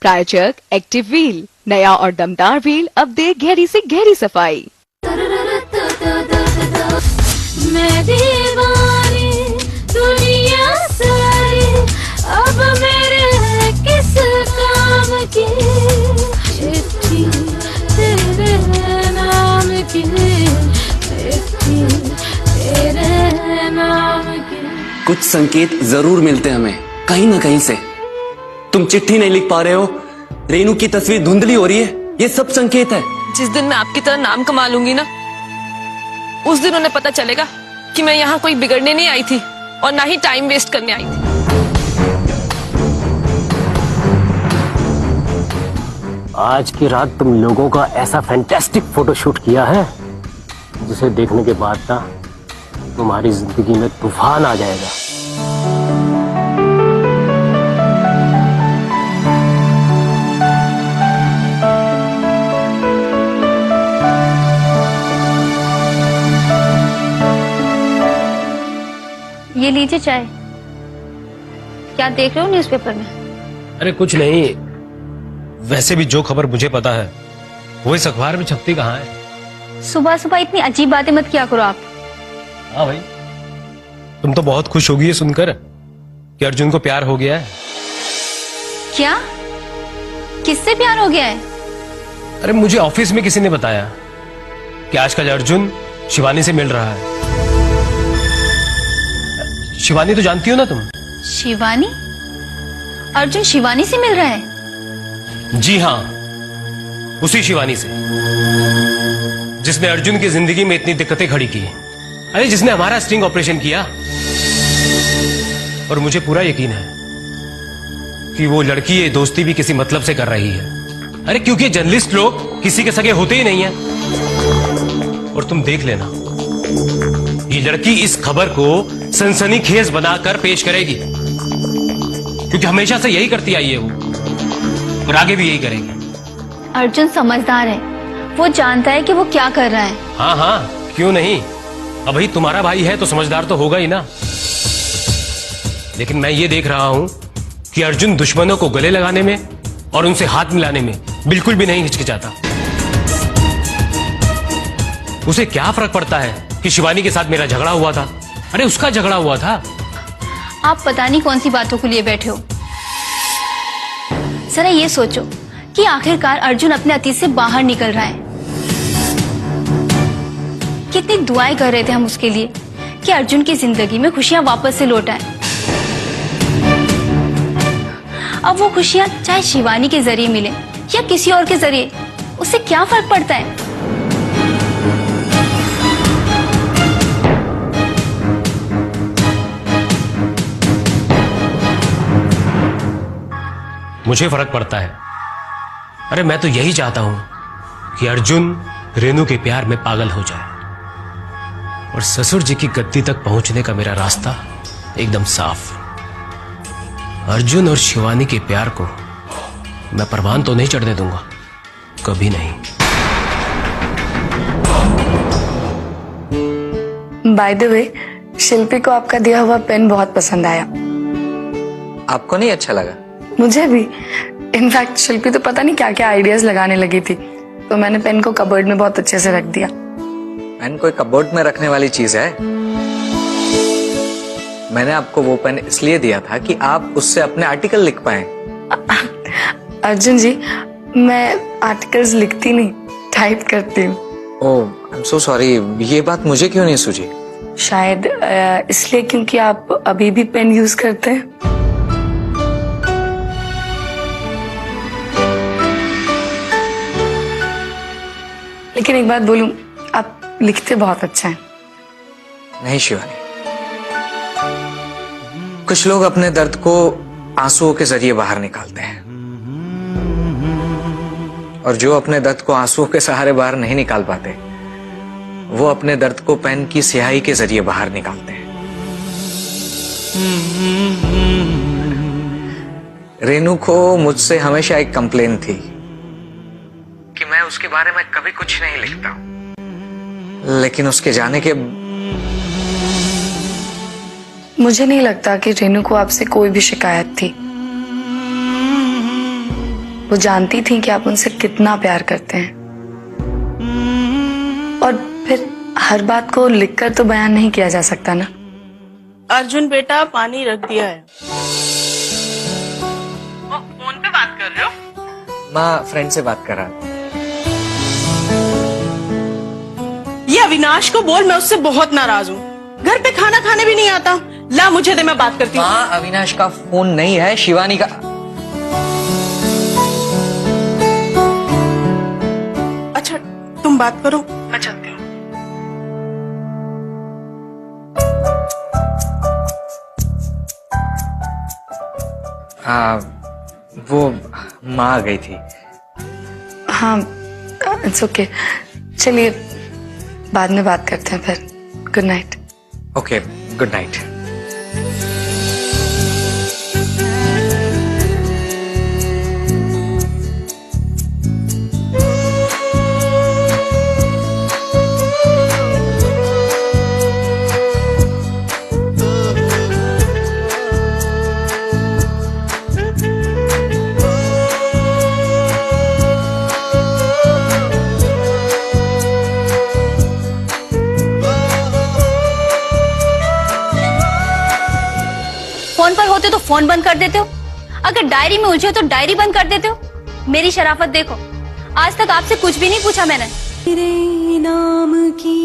स्काईचक active wheel, नया और दमदार व्हील अब दे गहरी से गहरी सफाई। मैं दीवानी दुनिया सारी अब मेरे किस काम की, चिट्ठी तेरे नाम की, चिट्ठी तेरे नाम की। कुछ संकेत जरूर मिलते हैं हमें कहीं ना कहीं से। तुम चिट्ठी नहीं लिख पा रहे हो, रेनू की तस्वीर धुंधली हो रही है, ये सब संकेत है। जिस दिन मैं आपकी तरह नाम कमा लूंगी ना, उस दिन उन्हें पता चलेगा कि मैं यहाँ कोई बिगड़ने नहीं आई थी और ना ही टाइम वेस्ट करने आई थी। आज की रात तुम लोगों का ऐसा फैंटास्टिक फोटोशूट किया है जिसे देखने के बाद ना तुम्हारी जिंदगी में तूफान आ जाएगा। ये लीजिए चाय। क्या देख रहे हो न्यूज़पेपर में? अरे कुछ नहीं, वैसे भी जो खबर मुझे पता है वो इस अखबार में छपती कहाँ है। सुबह सुबह इतनी अजीब बातें मत किया करो आप। हाँ भाई, तुम तो बहुत खुश होगी ये सुनकर कि अर्जुन को प्यार हो गया है। क्या? किससे प्यार हो गया है? अरे मुझे ऑफिस में किसी ने बताया कि आजकल अर्जुन शिवानी से मिल रहा है। शिवानी तो जानती हो ना तुम? शिवानी? अर्जुन शिवानी से मिल रहा है? जी हाँ, उसी शिवानी से जिसने अर्जुन की जिंदगी में इतनी दिक्कतें खड़ी की। अरे जिसने हमारा स्टिंग ऑपरेशन किया। और मुझे पूरा यकीन है कि वो लड़की ये दोस्ती भी किसी मतलब से कर रही है। अरे क्योंकि जर्नलिस्ट लोग किसी के सगे होते ही नहीं है। और तुम देख लेना, ये लड़की इस खबर को सनसनीखेज बनाकर पेश करेगी, क्योंकि हमेशा से यही करती आई है वो, और आगे भी यही करेगी। अर्जुन समझदार है, वो जानता है कि वो क्या कर रहा है। हाँ हाँ, क्यों नहीं। अब भाई तुम्हारा भाई है तो समझदार तो होगा ही ना। लेकिन मैं ये देख रहा हूं कि अर्जुन दुश्मनों को गले लगाने में और उनसे हाथ मिलाने में बिल्कुल भी नहीं हिचकिचाता। उसे क्या फर्क पड़ता है कि शिवानी के साथ मेरा झगड़ा हुआ था। अरे उसका झगड़ा हुआ था। आप पता नहीं कौन सी बातों को लिए बैठे हो। जरा ये सोचो कि आखिरकार अर्जुन अपने अतीत से बाहर निकल रहा है। कितनी दुआएं कर रहे थे हम उसके लिए कि अर्जुन की जिंदगी में खुशियां वापस से लौट आए। अब वो खुशियां चाहे शिवानी के जरिए मिले या किसी और के जरिए, उससे क्या फर्क पड़ता है। मुझे फर्क पड़ता है। अरे मैं तो यही चाहता हूं कि अर्जुन रेनू के प्यार में पागल हो जाए और ससुर जी की गद्दी तक पहुंचने का मेरा रास्ता एकदम साफ। अर्जुन और शिवानी के प्यार को मैं परवान तो नहीं चढ़ने दूंगा, कभी नहीं। बाय द वे, शिल्पी को आपका दिया हुआ पेन बहुत पसंद आया। आपको नहीं अच्छा लगा? मुझे भी। इनफैक्ट शिल्पी तो पता नहीं क्या क्या आइडियाज लगाने लगी थी, तो मैंने पेन को कबर्ड में बहुत अच्छे से रख दिया। पेन कोई कबोर्ड में रखने वाली चीज है? मैंने आपको वो पेन इसलिए दिया था कि आप उससे अपने आर्टिकल लिख पाएं। अर्जुन जी, मैं आर्टिकल्स लिखती नहीं, टाइप करती हूँ। ओह, आई एम सो सॉरी। ये बात मुझे क्यों नहीं सूझी? शायद इसलिए क्योंकि आप अभी भी पेन यूज करते हैं। लेकिन एक बात बोलूं, आप लिखते बहुत अच्छा है। नहीं शिवानी, कुछ लोग अपने दर्द को आंसुओं के जरिए बाहर निकालते हैं, और जो अपने दर्द को आंसुओं के सहारे बाहर नहीं निकाल पाते, वो अपने दर्द को पेन की स्याही के जरिए बाहर निकालते हैं। रेनू को मुझसे हमेशा एक कंप्लेन थी कि मैं उसके बारे में कभी कुछ नहीं लिखता, लेकिन उसके जाने के मुझे नहीं लगता कि रेनू को आपसे कोई भी शिकायत थी। वो जानती थी कि आप उनसे कितना प्यार करते हैं, और फिर हर बात को लिखकर तो बयान नहीं किया जा सकता ना। अर्जुन बेटा, पानी रख दिया है। फोन पे बात कर रहे हो? माँ फ्रेंड से बात कर रहा था। ये अविनाश को बोल, मैं उससे बहुत नाराज हूँ। घर पे खाना खाने भी नहीं आता। ला मुझे दे, मैं बात करती हूँ। माँ अविनाश का फोन नहीं है, शिवानी का। अच्छा तुम बात करो, मैं चलती हूँ। वो माँ आ गई थी। हाँ, इट्स ओके। चलिए बाद में बात करते हैं फिर। Good night. Okay, good night. Phone पर होते तो फोन बंद कर देते हो, अगर डायरी में उलझे हो तो डायरी बंद कर देते हो। मेरी शराफत देखो, आज तक आपसे कुछ भी नहीं पूछा मैंने। तेरे नाम की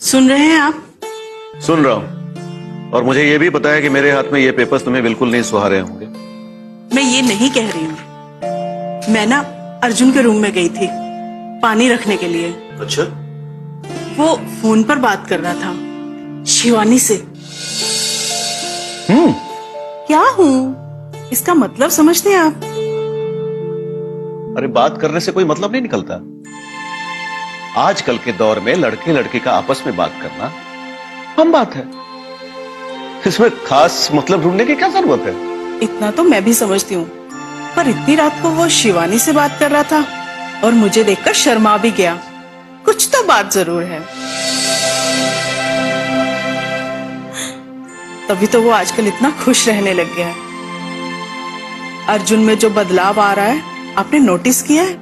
सुन रहे हैं आप? सुन रहा हूं, और मुझे ये भी पता है कि मेरे हाथ में ये पेपर्स तुम्हें बिल्कुल नहीं सुहा रहे होंगे। मैं ये नहीं कह रही हूँ। मैं ना अर्जुन के रूम में गई थी पानी रखने के लिए। अच्छा? वो फोन पर बात कर रहा था शिवानी से। क्या हूँ, इसका मतलब समझते हैं आप? अरे बात करने से कोई मतलब नहीं निकलता। आजकल के दौर में लड़के लड़के का आपस में बात करना आम बात है। इसमें खास मतलब ढूंढने की क्या जरूरत है? इतना तो मैं भी समझती हूँ, पर इतनी रात को वो शिवानी से बात कर रहा था और मुझे देखकर शर्मा भी गया। कुछ तो बात जरूर है। तभी तो वो आजकल इतना खुश रहने लग गया है। अर्जुन में जो बदलाव आ रहा है आपने नोटिस किया है?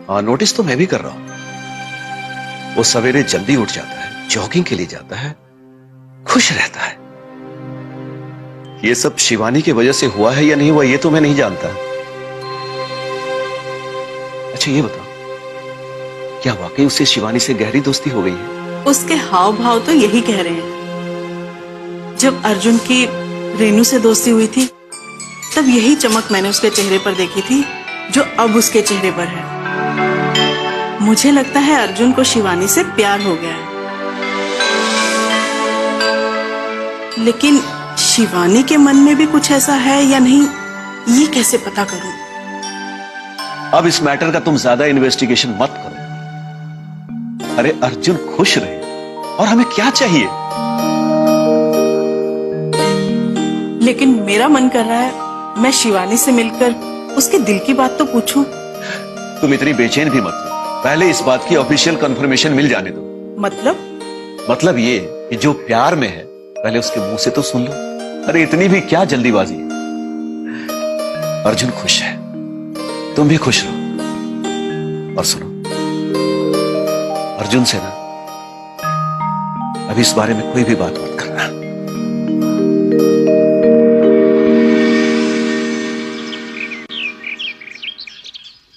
हाँ, नोटिस तो मैं भी कर रहा हूं। वो सवेरे जल्दी उठ जाता है, जॉगिंग के लिए जाता है, खुश रहता है। ये सब शिवानी की वजह से हुआ है या नहीं हुआ ये तो मैं नहीं जानता। अच्छा ये बताओ, क्या वाकई उससे शिवानी से गहरी दोस्ती हो गई है? उसके हाव भाव तो यही कह रहे हैं। जब अर्जुन की रेनू से दोस्ती हुई थी तब यही चमक मैंने उसके चेहरे पर देखी थी जो अब उसके चेहरे पर है। मुझे लगता है अर्जुन को शिवानी से प्यार हो गया है। लेकिन शिवानी के मन में भी कुछ ऐसा है या नहीं, ये कैसे पता करूं? अब इस मैटर का तुम ज्यादा इन्वेस्टिगेशन मत करो। अरे अर्जुन खुश रहे और हमें क्या चाहिए? लेकिन मेरा मन कर रहा है मैं शिवानी से मिलकर उसके दिल की बात तो पूछूं। तुम इतनी बेचैन भी मत हो, पहले इस बात की ऑफिशियल कंफर्मेशन मिल जाने दो। मतलब ये कि जो प्यार में है पहले उसके मुंह से तो सुन लो। अरे इतनी भी क्या जल्दीबाजी है? अर्जुन खुश है, तुम भी खुश रहो। और सुनो, अर्जुन से ना अभी इस बारे में कोई भी बात मत करना।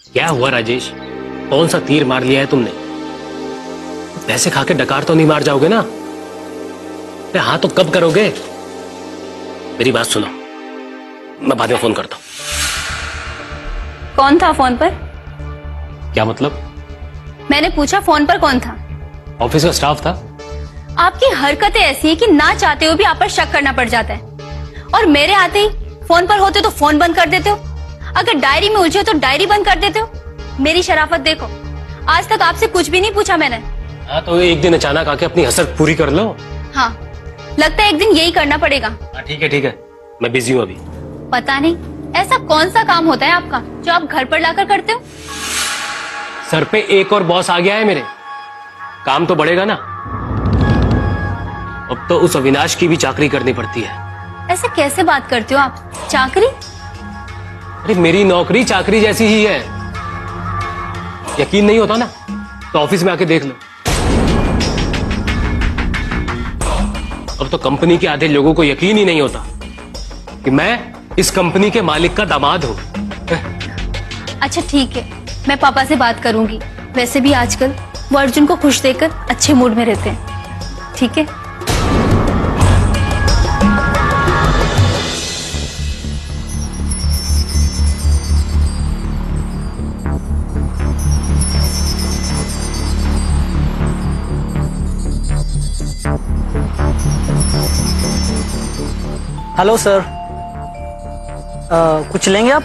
क्या हुआ राजेश, कौन सा तीर मार लिया है तुमने? पैसे खा के डकार तो नहीं मार जाओगे ना? अरे हाँ तो कब करोगे? मेरी बात सुनो, मैं बाद में फोन करता हूं। कौन था फोन पर? क्या मतलब? मैंने पूछा फोन पर कौन था? ऑफिस का स्टाफ था। आपकी हरकतें ऐसी है कि ना चाहते हुए भी आप पर शक करना पड़ जाता है। और मेरे आते ही फोन पर होते तो फोन बंद कर देते हो, अगर डायरी में उलझे हो तो डायरी बंद कर देते हो। मेरी शराफत देखो, आज तक आपसे कुछ भी नहीं पूछा मैंने। हाँ तो एक दिन अचानक आके अपनी हसरत पूरी कर लो। हाँ, लगता है एक दिन यही करना पड़ेगा। ठीक है, मैं बिजी हूँ अभी। पता नहीं ऐसा कौन सा काम होता है आपका जो आप घर पर लाकर करते हो? सर पे एक और बॉस आ गया है मेरे, काम तो बढ़ेगा ना। अब तो उस अविनाश की भी चाकरी करनी पड़ती है। ऐसे कैसे बात करते हो आप? चाकरी? अरे मेरी नौकरी चाकरी जैसी ही है। यकीन नहीं होता ना तो ऑफिस में आके देख लो। अब तो कंपनी के आधे लोगों को यकीन ही नहीं होता कि मैं इस कंपनी के मालिक का दामाद हूं। अच्छा ठीक है, मैं पापा से बात करूंगी। वैसे भी आजकल वो अर्जुन को खुश देखकर अच्छे मूड में रहते हैं। ठीक है? हेलो सर, कुछ लेंगे आप?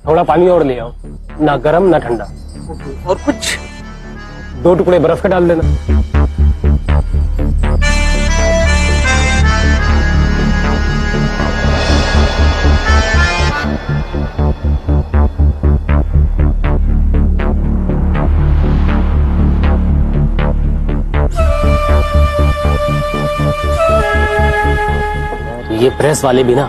थोड़ा पानी और ले आओ, ना गर्म ना ठंडा। और कुछ? 2 टुकड़े बर्फ के डाल देना। ये प्रेस वाले भी ना,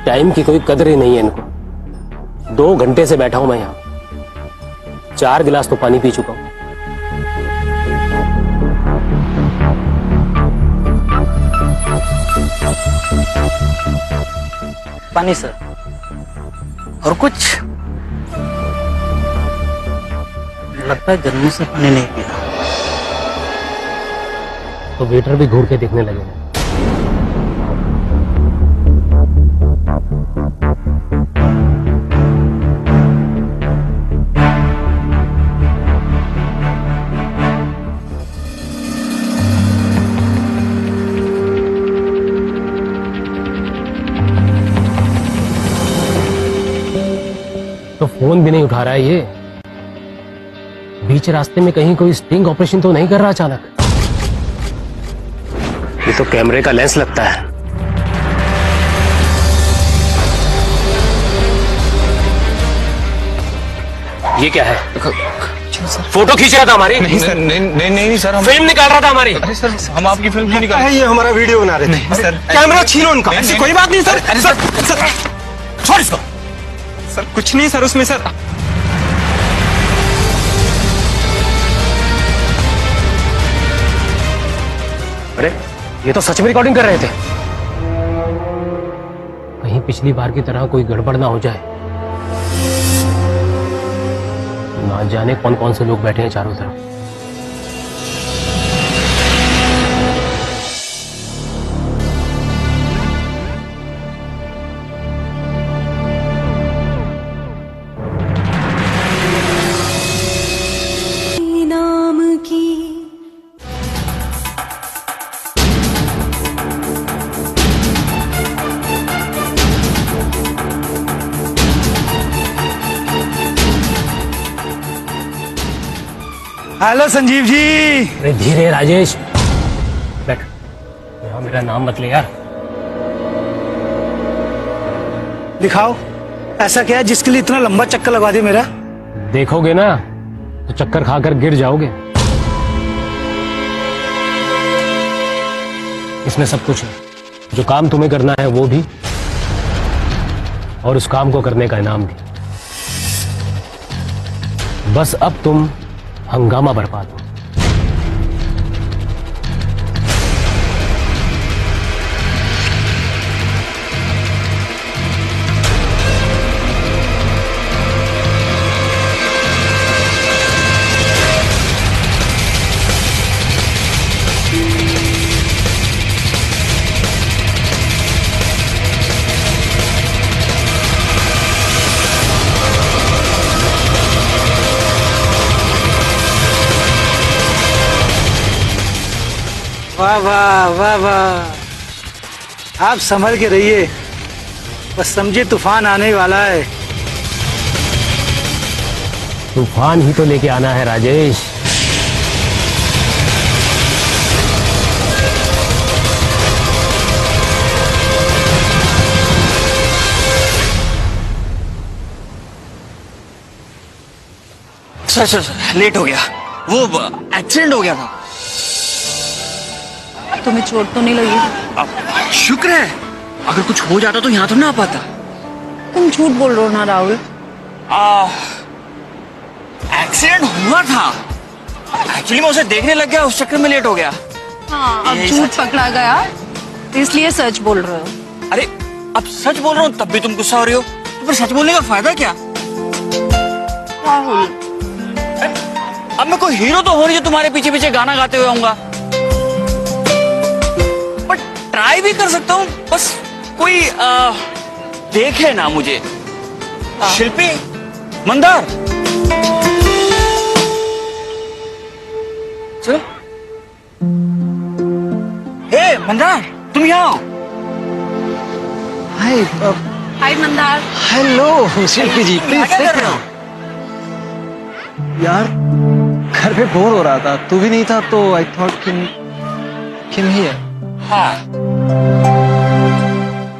टाइम की कोई कदर ही नहीं है इनको। 2 घंटे से बैठा हूं मैं यहां, 4 गिलास तो पानी पी चुका हूं। पानी सर। और कुछ? लगता है गर्मी से पानी नहीं पिया। तो वेटर भी घूर के देखने लगे। तो फोन भी नहीं उठा रहा है ये। बीच रास्ते में कहीं कोई स्टिंग ऑपरेशन तो नहीं कर रहा अचानक? ये तो कैमरे का लेंस लगता है। ये क्या है? फोटो खींच रहा था हमारी? नहीं सर, नहीं सर, हम फिल्म निकाल रहा था हमारी? अरे सर, हम आपकी फिल्म क्यों निकाल? ये हमारा वीडियो बना रहे थे सर, कैमरा छीनो उनका। ऐसी कोई बात नहीं सर। सर छोड़ इसको। सर कुछ नहीं सर उसमें सर। अरे ये तो सच में रिकॉर्डिंग कर रहे थे। कहीं पिछली बार की तरह कोई गड़बड़ ना हो जाए। ना जाने कौन कौन से लोग बैठे हैं चारों तरफ। नाम की हेलो संजीव जी। अरे धीरे राजेश, बैठ। यहाँ मेरा नाम मत ले यार। दिखाओ ऐसा क्या है जिसके लिए इतना लंबा चक्कर लगा दिया मेरा? देखोगे ना तो चक्कर खाकर गिर जाओगे। इसमें सब कुछ है। जो काम तुम्हें करना है वो भी, और उस काम को करने का इनाम भी। बस अब तुम हंगामा बरपा दो। वाह वाह वाह वाह, आप संभल के रहिए, बस समझे तूफान आने वाला है। तूफान ही तो लेके आना है राजेश। सर लेट हो गया, वो एक्सीडेंट हो गया था। तुम्हें चोट तो नहीं लगी? शुक्र है, अगर कुछ हो जाता तो यहाँ तो ना आ पाता। तुम झूठ बोल रहे हो ना राहुल। एक्सीडेंट हुआ था, एक्चुअली मैं उसे देखने लग गया, उस चक्कर में लेट हो गया। हाँ, अब झूठ पकड़ा गया इसलिए सच बोल रहे हो। अरे अब सच बोल रहा हूँ तब भी तुम गुस्सा हो रही हो, तो फिर सच बोलने का फायदा क्या? राहुल, अब मैं कोई हीरो तो हो नहीं जो तुम्हारे पीछे पीछे गाना गाते हुए आऊंगा, पर ट्राई भी कर सकता हूँ, बस कोई देखे ना मुझे। शिल्पी, मंदार, चलो। हे मंदार, तुम यहाँ आओ। Hi hi Mandar. Hello Shilpi ji, please क्या कर रहे हो? यार घर पे बोर हो रहा था, तू भी नहीं था तो आई थॉट किम ही है। हाँ,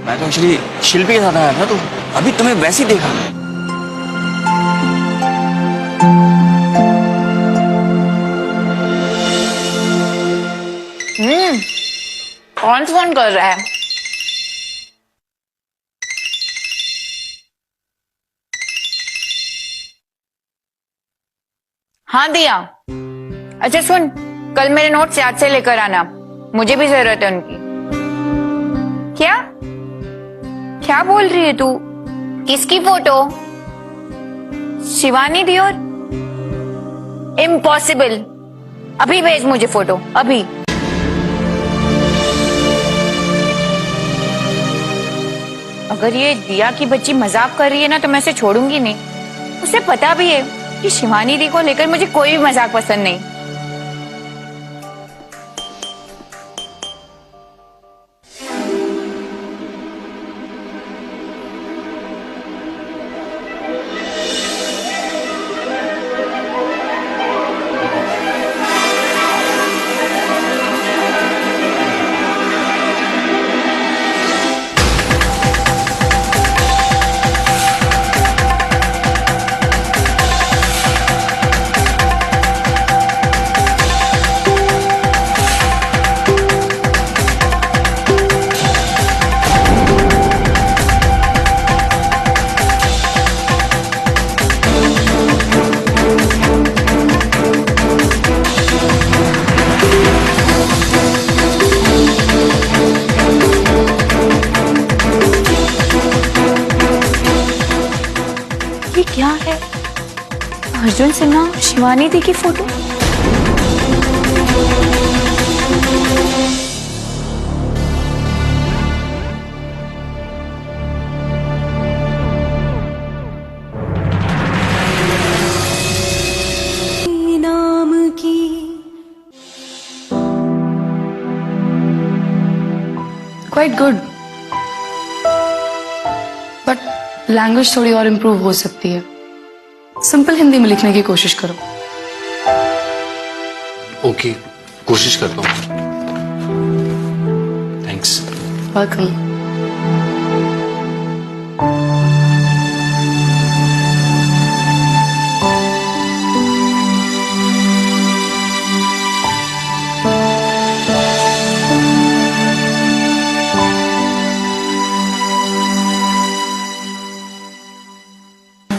मैं तो एक्चुअली शिल्पी के साथ आया था, तो अभी तुम्हें वैसे ही देखा। कौन फोन कर रहा है? हाँ दिया। अच्छा सुन, कल मेरे नोट्स याद से लेकर आना, मुझे भी जरूरत है उनकी। क्या क्या बोल रही है तू? किसकी फोटो? शिवानी दियोर? इम्पॉसिबल, अभी भेज मुझे फोटो, अभी। अगर ये दिया की बच्ची मजाक कर रही है ना तो मैं इसे छोड़ूंगी नहीं। उसे पता भी है कि शिवानी दी को लेकर मुझे कोई भी मजाक पसंद नहीं। ये क्या है? अर्जुन सिन्हा, शिवानी दी की फोटो। नाम की क्वाइट गुड, बट लैंग्वेज थोड़ी और इम्प्रूव हो सकती है। सिंपल हिंदी में लिखने की कोशिश करो। ओके, कोशिश करता हूँ। Thanks. Welcome.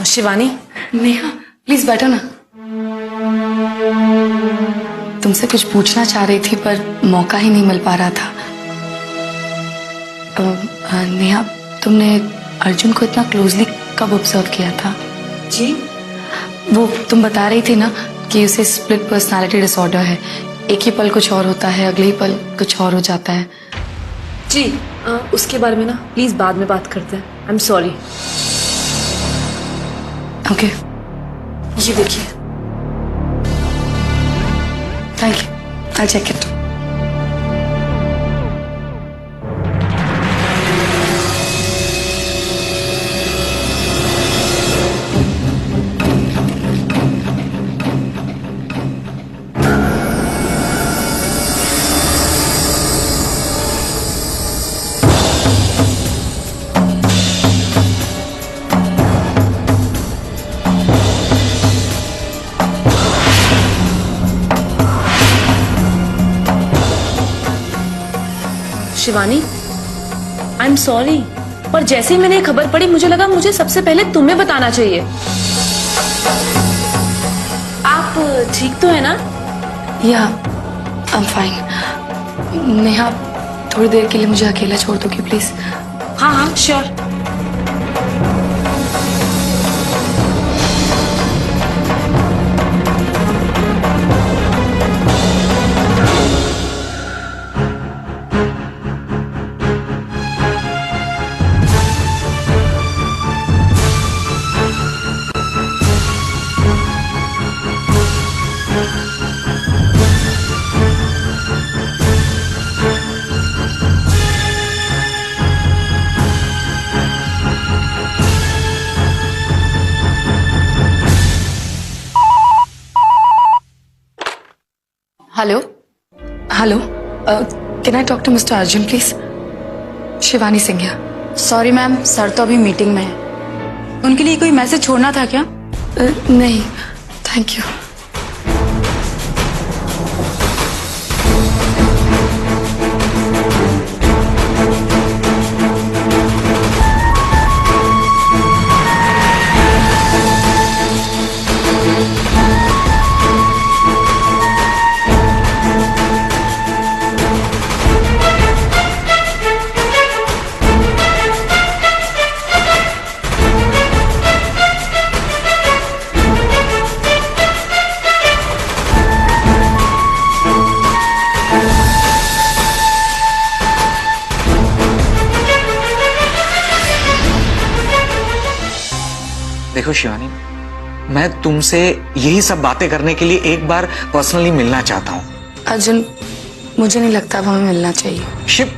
Shivani, Neha please बैठो ना। तुमसे कुछ पूछना चाह रही थी पर मौका ही नहीं मिल पा रहा था। नेहा, तुमने अर्जुन को इतना क्लोजली कब ऑब्जर्व किया था? जी वो तुम बता रही थी ना कि उसे स्प्लिट पर्सनालिटी डिसऑर्डर है, एक ही पल कुछ और होता है, अगले ही पल कुछ और हो जाता है। जी, उसके बारे में ना प्लीज बाद में बात करते हैं। आई एम सॉरी। ओके, ये देखिए। Thank you, I check it. Shivani, I am sorry, पर जैसे ही मैंने ये खबर पड़ी मुझे लगा मुझे सबसे पहले तुम्हें बताना चाहिए। आप ठीक तो है ना? या आई एम फाइन। नेहा, थोड़ी देर के लिए मुझे अकेला छोड़ दोगी प्लीज? हाँ हाँ sure. Hello hello, can I talk to mister Arjun please? Shivani Singhia. Sorry ma'am, sir तो अभी मीटिंग में है। उनके लिए कोई मैसेज छोड़ना था क्या? नहीं, थैंक यू। देखो शिवानी, मैं तुमसे यही सब बातें करने के लिए एक बार पर्सनली मिलना चाहता हूँ। अर्जुन, मुझे नहीं लगता अब हमें मिलना चाहिए। शिव,